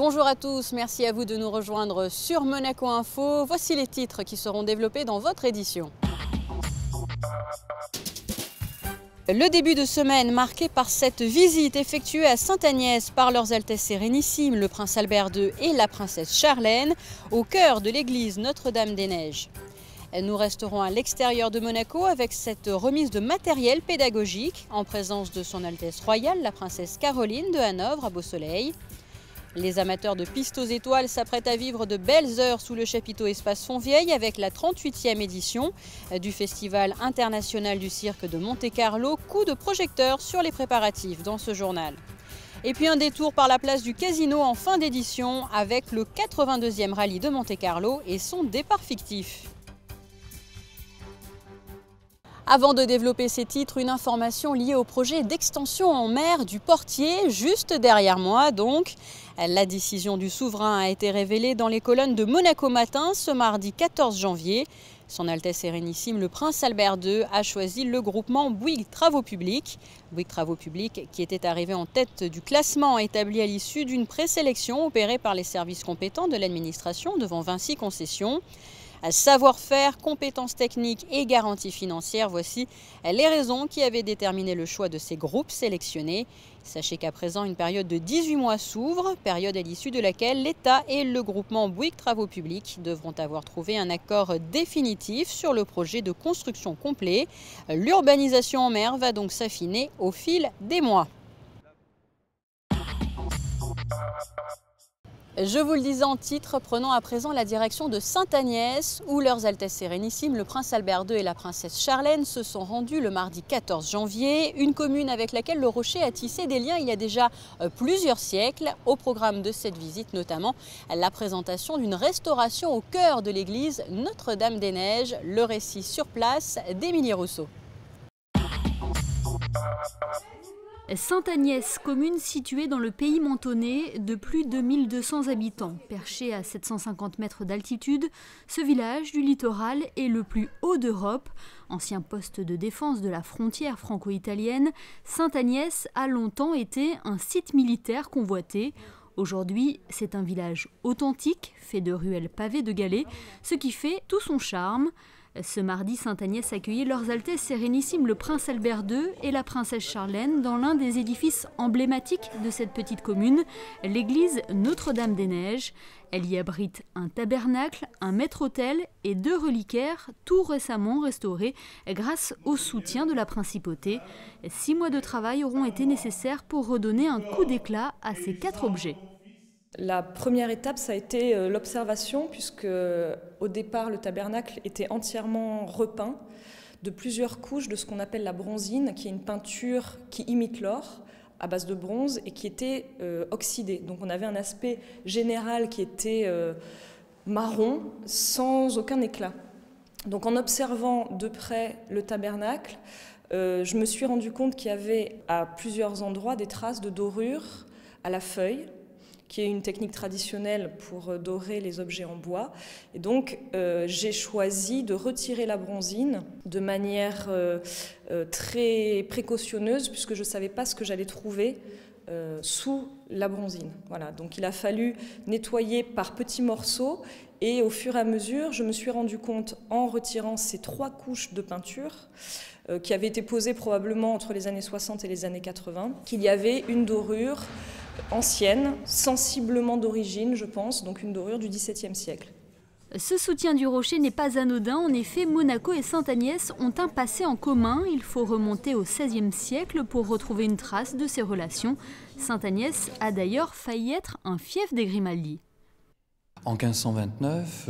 Bonjour à tous, merci à vous de nous rejoindre sur Monaco Info. Voici les titres qui seront développés dans votre édition. Le début de semaine marqué par cette visite effectuée à Sainte-Agnès par leurs Altesses Sérénissimes, le prince Albert II et la princesse Charlène, au cœur de l'église Notre-Dame-des-Neiges. Nous resterons à l'extérieur de Monaco avec cette remise de matériel pédagogique en présence de son Altesse royale, la princesse Caroline de Hanovre à Beau-Soleil. Les amateurs de pistes aux étoiles s'apprêtent à vivre de belles heures sous le chapiteau Espace Fontvieille avec la 38e édition du Festival international du cirque de Monte-Carlo. Coup de projecteur sur les préparatifs dans ce journal. Et puis un détour par la place du Casino en fin d'édition avec le 82e rallye de Monte-Carlo et son départ fictif. Avant de développer ces titres, une information liée au projet d'extension en mer du Portier, juste derrière moi donc. La décision du souverain a été révélée dans les colonnes de Monaco Matin ce mardi 14 janvier. Son Altesse Sérénissime, le prince Albert II, a choisi le groupement Bouygues Travaux Publics. Bouygues Travaux Publics qui était arrivé en tête du classement établi à l'issue d'une présélection opérée par les services compétents de l'administration devant Vinci Concessions. Savoir-faire, compétences techniques et garanties financières, voici les raisons qui avaient déterminé le choix de ces groupes sélectionnés. Sachez qu'à présent, une période de 18 mois s'ouvre, période à l'issue de laquelle l'État et le groupement Bouygues Travaux Publics devront avoir trouvé un accord définitif sur le projet de construction complet. L'urbanisation en mer va donc s'affiner au fil des mois. Je vous le disais en titre, prenons à présent la direction de Sainte-Agnès, où leurs Altesses Sérénissimes, le prince Albert II et la princesse Charlène, se sont rendus le mardi 14 janvier, une commune avec laquelle le Rocher a tissé des liens il y a déjà plusieurs siècles. Au programme de cette visite, notamment la présentation d'une restauration au cœur de l'église Notre-Dame-des-Neiges, le récit sur place d'Émilie Rousseau. Sainte-Agnès, commune située dans le pays mentonnais de plus de 1200 habitants. Perché à 750 mètres d'altitude, ce village du littoral est le plus haut d'Europe. Ancien poste de défense de la frontière franco-italienne, Sainte-Agnès a longtemps été un site militaire convoité. Aujourd'hui, c'est un village authentique, fait de ruelles pavées de galets, ce qui fait tout son charme. Ce mardi, Sainte-Agnès accueillait leurs Altesses Sérénissimes, le prince Albert II et la princesse Charlène, dans l'un des édifices emblématiques de cette petite commune, l'église Notre-Dame-des-Neiges. Elle y abrite un tabernacle, un maître-autel et 2 reliquaires, tout récemment restaurés grâce au soutien de la principauté. 6 mois de travail auront été nécessaires pour redonner un coup d'éclat à ces 4 objets. La première étape, ça a été l'observation, puisque au départ, le tabernacle était entièrement repeint de plusieurs couches de ce qu'on appelle la bronzine, qui est une peinture qui imite l'or, à base de bronze, et qui était oxydée. Donc on avait un aspect général qui était marron, sans aucun éclat. Donc en observant de près le tabernacle, je me suis rendu compte qu'il y avait à plusieurs endroits des traces de dorure à la feuille, qui est une technique traditionnelle pour dorer les objets en bois. Et donc, j'ai choisi de retirer la bronzine de manière très précautionneuse, puisque je ne savais pas ce que j'allais trouver sous la bronzine. Voilà. Donc, il a fallu nettoyer par petits morceaux, et au fur et à mesure, je me suis rendu compte, en retirant ces 3 couches de peinture, qui avaient été posées probablement entre les années 60 et les années 80, qu'il y avait une dorure ancienne, sensiblement d'origine, je pense, donc une dorure du XVIIe siècle. Ce soutien du Rocher n'est pas anodin. En effet, Monaco et Sainte-Agnès ont un passé en commun. Il faut remonter au XVIe siècle pour retrouver une trace de ces relations. Sainte-Agnès a d'ailleurs failli être un fief des Grimaldi. En 1529,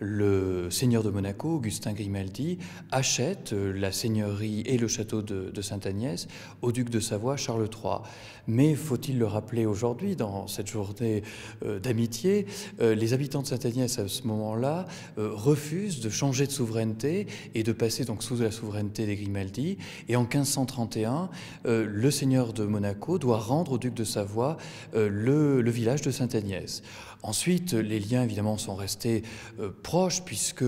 le seigneur de Monaco, Augustin Grimaldi, achète la seigneurie et le château de Sainte-Agnès au duc de Savoie, Charles III. Mais faut-il le rappeler aujourd'hui, dans cette journée d'amitié, les habitants de Sainte-Agnès à ce moment-là refusent de changer de souveraineté et de passer donc sous la souveraineté des Grimaldi. Et en 1531, le seigneur de Monaco doit rendre au duc de Savoie le village de Sainte-Agnès. Ensuite, les liens évidemment sont restés proches puisque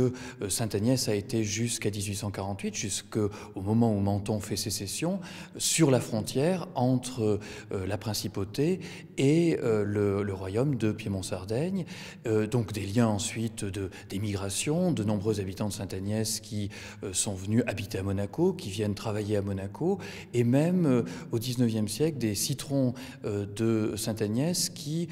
Sainte-Agnès a été jusqu'à 1848, jusqu'au moment où Menton fait sécession, sur la frontière entre la principauté et le royaume de Piémont-Sardaigne. Donc des liens ensuite d'émigration, de nombreux habitants de Sainte-Agnès qui sont venus habiter à Monaco, qui viennent travailler à Monaco, et même au XIXe siècle des citrons de Sainte-Agnès qui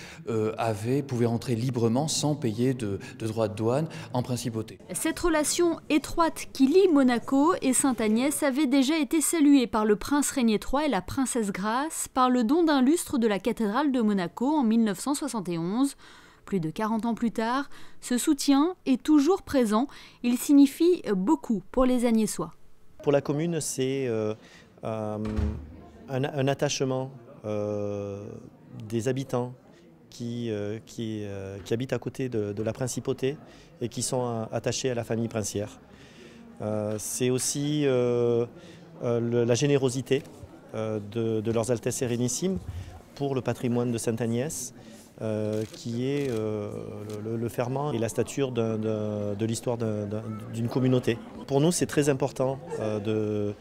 pouvaient entrer librement sans payer de droits de douane en principauté. Cette relation étroite qui lie Monaco et Sainte-Agnès avait déjà été saluée par le prince Régnier III et la princesse Grace par le don d'un lustre de la cathédrale de Monaco en 1971. Plus de 40 ans plus tard, ce soutien est toujours présent. Il signifie beaucoup pour les Agnessois. Pour la commune, c'est un attachement des habitants qui habitent à côté de la principauté et qui sont attachés à la famille princière. C'est aussi la générosité de leurs Altesses Sérénissimes pour le patrimoine de Sainte-Agnès, qui est le ferment et la stature de l'histoire d'une communauté. Pour nous, c'est très important de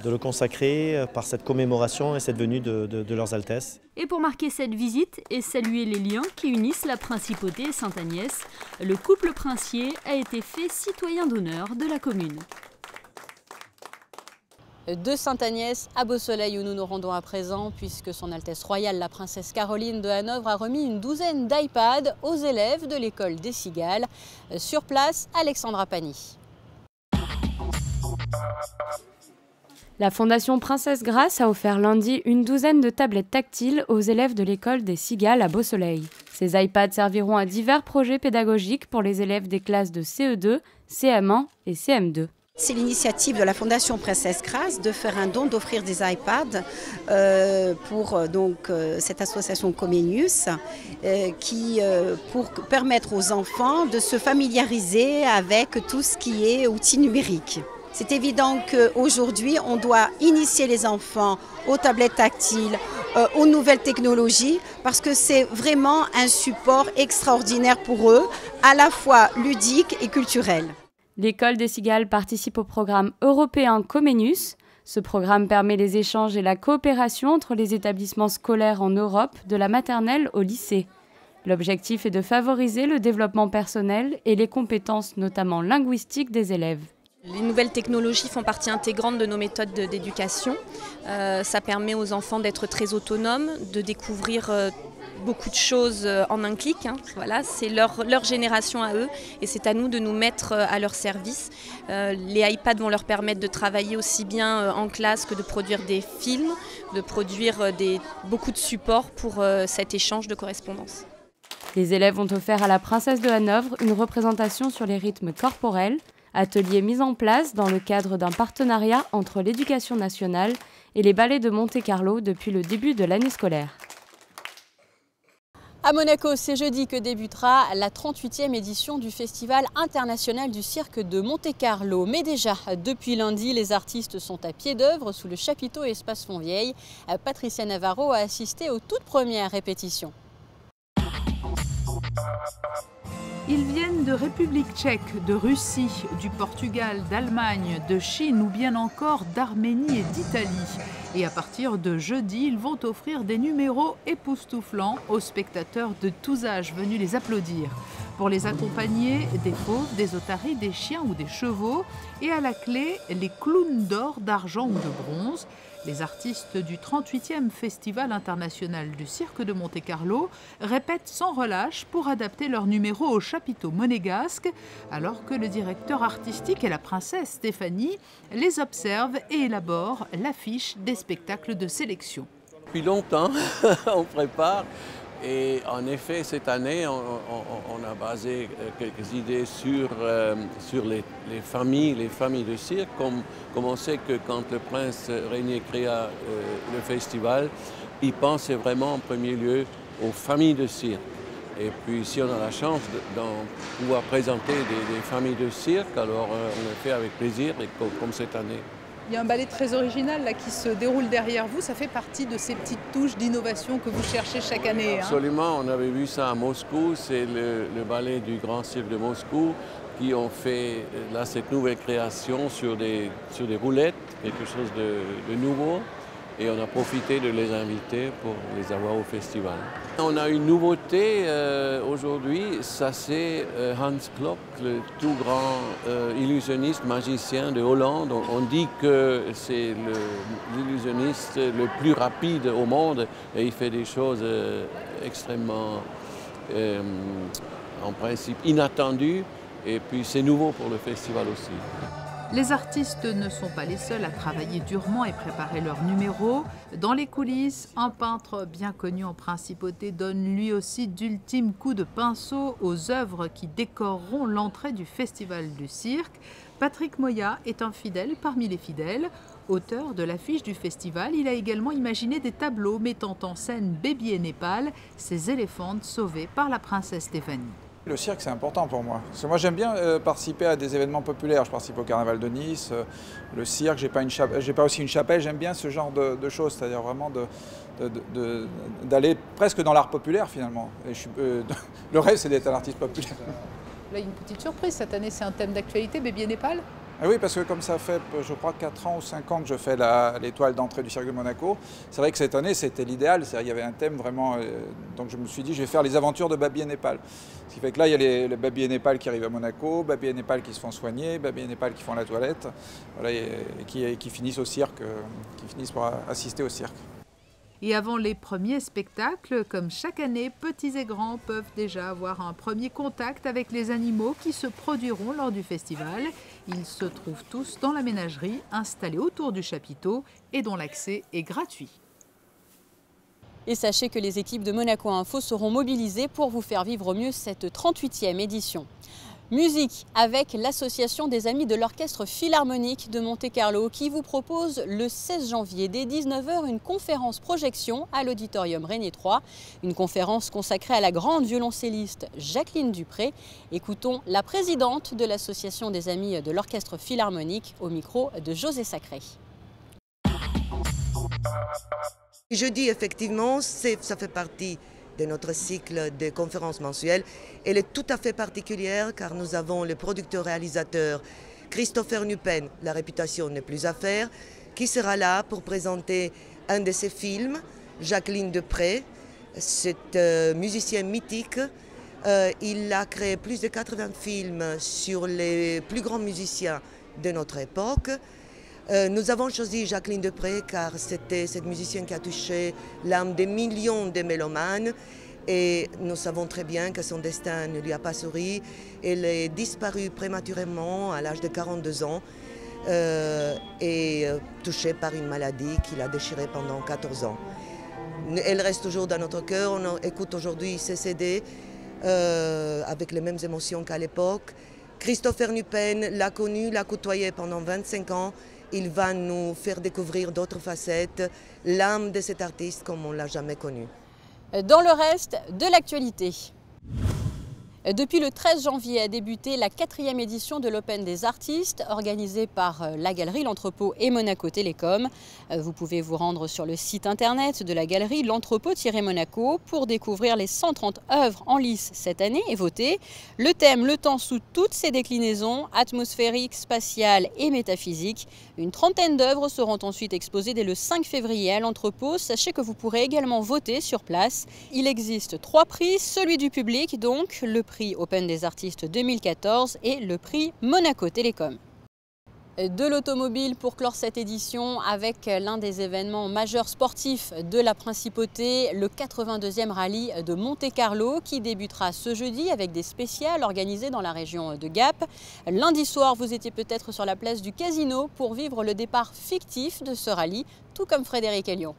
le consacrer par cette commémoration et cette venue de leurs Altesses. Et pour marquer cette visite et saluer les liens qui unissent la principauté et Sainte-Agnès, le couple princier a été fait citoyen d'honneur de la commune. De Sainte-Agnès à Beausoleil où nous nous rendons à présent puisque son Altesse royale la princesse Caroline de Hanovre a remis une douzaine d'iPads aux élèves de l'école des Cigales. Sur place, Alexandra Pani. La Fondation Princesse Grace a offert lundi une douzaine de tablettes tactiles aux élèves de l'école des Cigales à Beausoleil. Ces iPads serviront à divers projets pédagogiques pour les élèves des classes de CE2, CM1 et CM2. C'est l'initiative de la Fondation Princesse Grace de faire un don, d'offrir des iPads pour cette association Comenius pour permettre aux enfants de se familiariser avec tout ce qui est outils numériques. C'est évident qu'aujourd'hui, on doit initier les enfants aux tablettes tactiles, aux nouvelles technologies, parce que c'est vraiment un support extraordinaire pour eux, à la fois ludique et culturel. L'école des Cigales participe au programme européen Comenius. Ce programme permet les échanges et la coopération entre les établissements scolaires en Europe, de la maternelle au lycée. L'objectif est de favoriser le développement personnel et les compétences, notamment linguistiques, des élèves. Les nouvelles technologies font partie intégrante de nos méthodes d'éducation. Ça permet aux enfants d'être très autonomes, de découvrir beaucoup de choses en un clic. Voilà, c'est leur génération à eux et c'est à nous de nous mettre à leur service. Les iPads vont leur permettre de travailler aussi bien en classe que de produire des films, de produire beaucoup de supports pour cet échange de correspondance. Les élèves ont offert à la princesse de Hanovre une représentation sur les rythmes corporels, atelier mis en place dans le cadre d'un partenariat entre l'Éducation nationale et les ballets de Monte-Carlo depuis le début de l'année scolaire. À Monaco, c'est jeudi que débutera la 38e édition du Festival international du cirque de Monte-Carlo. Mais déjà, depuis lundi, les artistes sont à pied d'œuvre sous le chapiteau Espace Fontvieille. Patricia Navarro a assisté aux toutes premières répétitions. Ils viennent de République tchèque, de Russie, du Portugal, d'Allemagne, de Chine ou bien encore d'Arménie et d'Italie. Et à partir de jeudi, ils vont offrir des numéros époustouflants aux spectateurs de tous âges venus les applaudir. Pour les accompagner, des fauves, des otaries, des chiens ou des chevaux. Et à la clé, les clowns d'or, d'argent ou de bronze. Les artistes du 38e Festival international du cirque de Monte-Carlo répètent sans relâche pour adapter leurs numéros au chapiteau monégasque, alors que le directeur artistique et la princesse Stéphanie les observent et élaborent l'affiche des spectacles de sélection. Depuis longtemps, on prépare. Et en effet, cette année, on a basé quelques idées sur les familles de cirque. Comme on sait que quand le prince Régnier créa le festival, il pensait vraiment en premier lieu aux familles de cirque. Et puis si on a la chance de pouvoir présenter des familles de cirque, alors on le fait avec plaisir, et comme cette année. Il y a un ballet très original là, qui se déroule derrière vous. Ça fait partie de ces petites touches d'innovation que vous cherchez chaque année. Absolument, on avait vu ça à Moscou. C'est le ballet du Grand Cirque de Moscou qui ont fait là, cette nouvelle création sur des roulettes, quelque chose de nouveau. Et on a profité de les inviter pour les avoir au festival. On a une nouveauté aujourd'hui, ça c'est Hans Klok, le tout grand illusionniste magicien de Hollande. On dit que c'est l'illusionniste le plus rapide au monde et il fait des choses extrêmement, en principe, inattendues. Et puis c'est nouveau pour le festival aussi. Les artistes ne sont pas les seuls à travailler durement et préparer leur numéro. Dans les coulisses, un peintre bien connu en principauté donne lui aussi d'ultimes coups de pinceau aux œuvres qui décoreront l'entrée du Festival du Cirque. Patrick Moya est un fidèle parmi les fidèles. Auteur de l'affiche du festival, il a également imaginé des tableaux mettant en scène Baby et Népal, ces éléphantes sauvées par la princesse Stéphanie. Le cirque, c'est important pour moi. Parce que moi, j'aime bien participer à des événements populaires. Je participe au Carnaval de Nice, le cirque, j'ai pas aussi une chapelle. J'aime bien ce genre de choses, c'est-à-dire vraiment d'aller presque dans l'art populaire, finalement. Et le rêve, c'est d'être un artiste populaire. Là, il y a une petite surprise. Cette année, c'est un thème d'actualité, Baby et Népal. Ah oui, parce que comme ça fait, je crois, 4 ans ou 5 ans que je fais l'étoile d'entrée du Cirque de Monaco, c'est vrai que cette année, c'était l'idéal. Il y avait un thème vraiment... donc je me suis dit, je vais faire les aventures de Baby et Népal. Ce qui fait que là, il y a les Baby et Népal qui arrivent à Monaco, Baby et Népal qui se font soigner, Baby et Népal qui font la toilette, voilà, et qui finissent au cirque, qui finissent par assister au cirque. Et avant les premiers spectacles, comme chaque année, petits et grands peuvent déjà avoir un premier contact avec les animaux qui se produiront lors du festival. Ils se trouvent tous dans la ménagerie installée autour du chapiteau et dont l'accès est gratuit. Et sachez que les équipes de Monaco Info seront mobilisées pour vous faire vivre au mieux cette 38e édition. Musique avec l'association des amis de l'Orchestre Philharmonique de Monte-Carlo qui vous propose le 16 janvier dès 19 h une conférence projection à l'auditorium Régnier 3. Une conférence consacrée à la grande violoncelliste Jacqueline Dupré. Écoutons la présidente de l'association des amis de l'Orchestre Philharmonique au micro de José Sacré. Jeudi, effectivement, ça fait partie de notre cycle de conférences mensuelles. Elle est tout à fait particulière car nous avons le producteur-réalisateur Christopher Nupen, la réputation n'est plus à faire, qui sera là pour présenter un de ses films, Jacqueline Dupré. C'est musicien mythique. Il a créé plus de 80 films sur les plus grands musiciens de notre époque. Nous avons choisi Jacqueline Dupré car c'était cette musicienne qui a touché l'âme des millions de mélomanes et nous savons très bien que son destin ne lui a pas souri. Elle est disparue prématurément à l'âge de 42 ans et touchée par une maladie qui l'a déchirée pendant 14 ans. Elle reste toujours dans notre cœur, on écoute aujourd'hui ses CD avec les mêmes émotions qu'à l'époque. Christopher Nupen l'a connu, l'a côtoyé pendant 25 ans. Il va nous faire découvrir d'autres facettes, l'âme de cet artiste comme on ne l'a jamais connu. Dans le reste de l'actualité. Depuis le 13 janvier a débuté la 4e édition de l'Open des artistes organisée par la Galerie L'Entrepôt et Monaco Télécom. Vous pouvez vous rendre sur le site internet de la Galerie L'Entrepôt-Monaco pour découvrir les 130 œuvres en lice cette année et voter. Le thème, le temps sous toutes ses déclinaisons, atmosphérique, spatial et métaphysique. Une trentaine d'œuvres seront ensuite exposées dès le 5 février à l'Entrepôt. Sachez que vous pourrez également voter sur place. Il existe 3 prix, celui du public donc, le prix Open des artistes 2014 et le prix Monaco Télécom. De l'automobile pour clore cette édition avec l'un des événements majeurs sportifs de la Principauté, le 82e rallye de Monte-Carlo qui débutera ce jeudi avec des spéciales organisées dans la région de Gap. Lundi soir, vous étiez peut-être sur la place du Casino pour vivre le départ fictif de ce rallye, tout comme Frédéric Elion.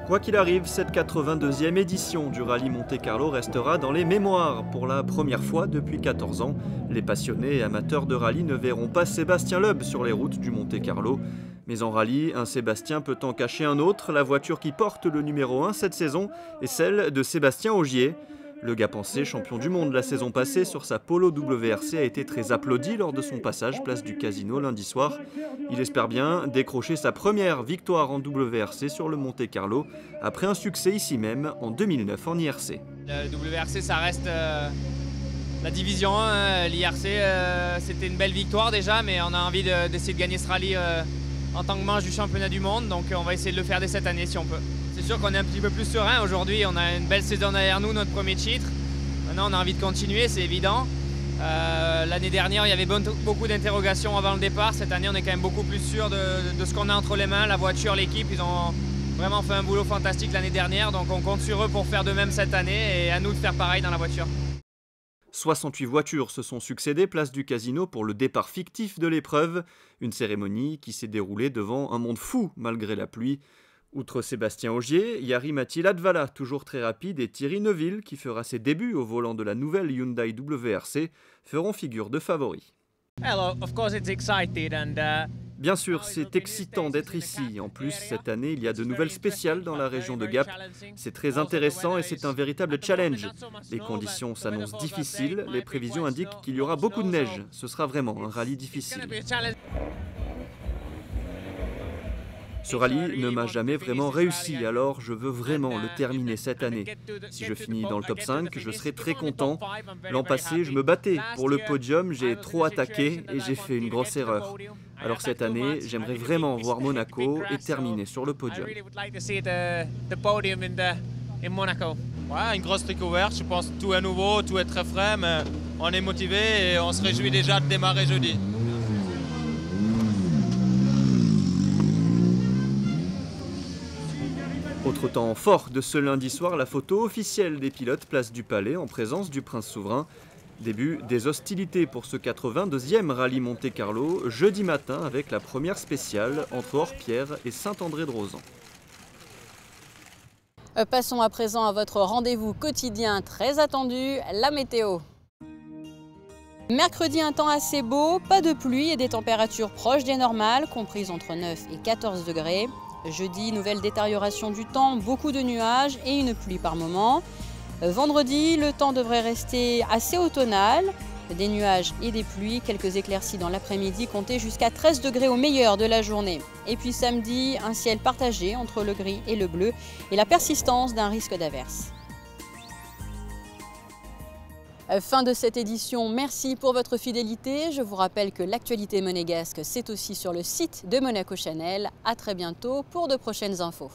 Quoi qu'il arrive, cette 82e édition du rallye Monte-Carlo restera dans les mémoires. Pour la première fois depuis 14 ans, les passionnés et amateurs de rallye ne verront pas Sébastien Loeb sur les routes du Monte-Carlo. Mais en rallye, un Sébastien peut en cacher un autre. La voiture qui porte le numéro 1 cette saison est celle de Sébastien Ogier. Le Gapençais, champion du monde la saison passée sur sa Polo WRC, a été très applaudi lors de son passage place du Casino lundi soir. Il espère bien décrocher sa première victoire en WRC sur le Monte Carlo après un succès ici même en 2009 en IRC. Le WRC, ça reste la division 1. L'IRC, c'était une belle victoire déjà, mais on a envie d'essayer de gagner ce rallye en tant que manche du championnat du monde, donc on va essayer de le faire dès cette année si on peut. C'est sûr qu'on est un petit peu plus serein aujourd'hui, on a une belle saison derrière nous, notre premier titre. Maintenant on a envie de continuer, c'est évident. L'année dernière il y avait beaucoup d'interrogations avant le départ, cette année on est quand même beaucoup plus sûr de ce qu'on a entre les mains, la voiture, l'équipe, ils ont vraiment fait un boulot fantastique l'année dernière, donc on compte sur eux pour faire de même cette année et à nous de faire pareil dans la voiture. 68 voitures se sont succédées place du Casino pour le départ fictif de l'épreuve, une cérémonie qui s'est déroulée devant un monde fou malgré la pluie. Outre Sébastien Ogier, Jari-Matti Latvala, toujours très rapide, et Thierry Neuville, qui fera ses débuts au volant de la nouvelle Hyundai WRC, feront figure de favoris. Bien sûr, c'est excitant d'être ici. En plus, cette année, il y a de nouvelles spéciales dans la région de Gap. C'est très intéressant et c'est un véritable challenge. Les conditions s'annoncent difficiles. Les prévisions indiquent qu'il y aura beaucoup de neige. Ce sera vraiment un rallye difficile. Ce rallye ne m'a jamais vraiment réussi, alors je veux vraiment le terminer cette année. Si je finis dans le top 5, je serai très content. L'an passé, je me battais pour le podium, j'ai trop attaqué et j'ai fait une grosse erreur. Alors cette année, j'aimerais vraiment voir Monaco et terminer sur le podium. Ouais, une grosse découverte, je pense tout est nouveau, tout est très frais, mais on est motivé et on se réjouit déjà de démarrer jeudi. Autre temps fort de ce lundi soir, la photo officielle des pilotes place du Palais en présence du prince souverain. Début des hostilités pour ce 82e rallye Monte Carlo, jeudi matin avec la première spéciale entre Orpierre et Saint-André-de-Rozan. Passons à présent à votre rendez-vous quotidien très attendu, la météo. Mercredi, un temps assez beau, pas de pluie et des températures proches des normales, comprises entre 9 et 14 degrés. Jeudi, nouvelle détérioration du temps, beaucoup de nuages et une pluie par moment. Vendredi, le temps devrait rester assez automnal, des nuages et des pluies, quelques éclaircies dans l'après-midi, comptez jusqu'à 13 degrés au meilleur de la journée. Et puis samedi, un ciel partagé entre le gris et le bleu et la persistance d'un risque d'averse. Fin de cette édition, merci pour votre fidélité. Je vous rappelle que l'actualité monégasque, c'est aussi sur le site de Monaco Channel. À très bientôt pour de prochaines infos.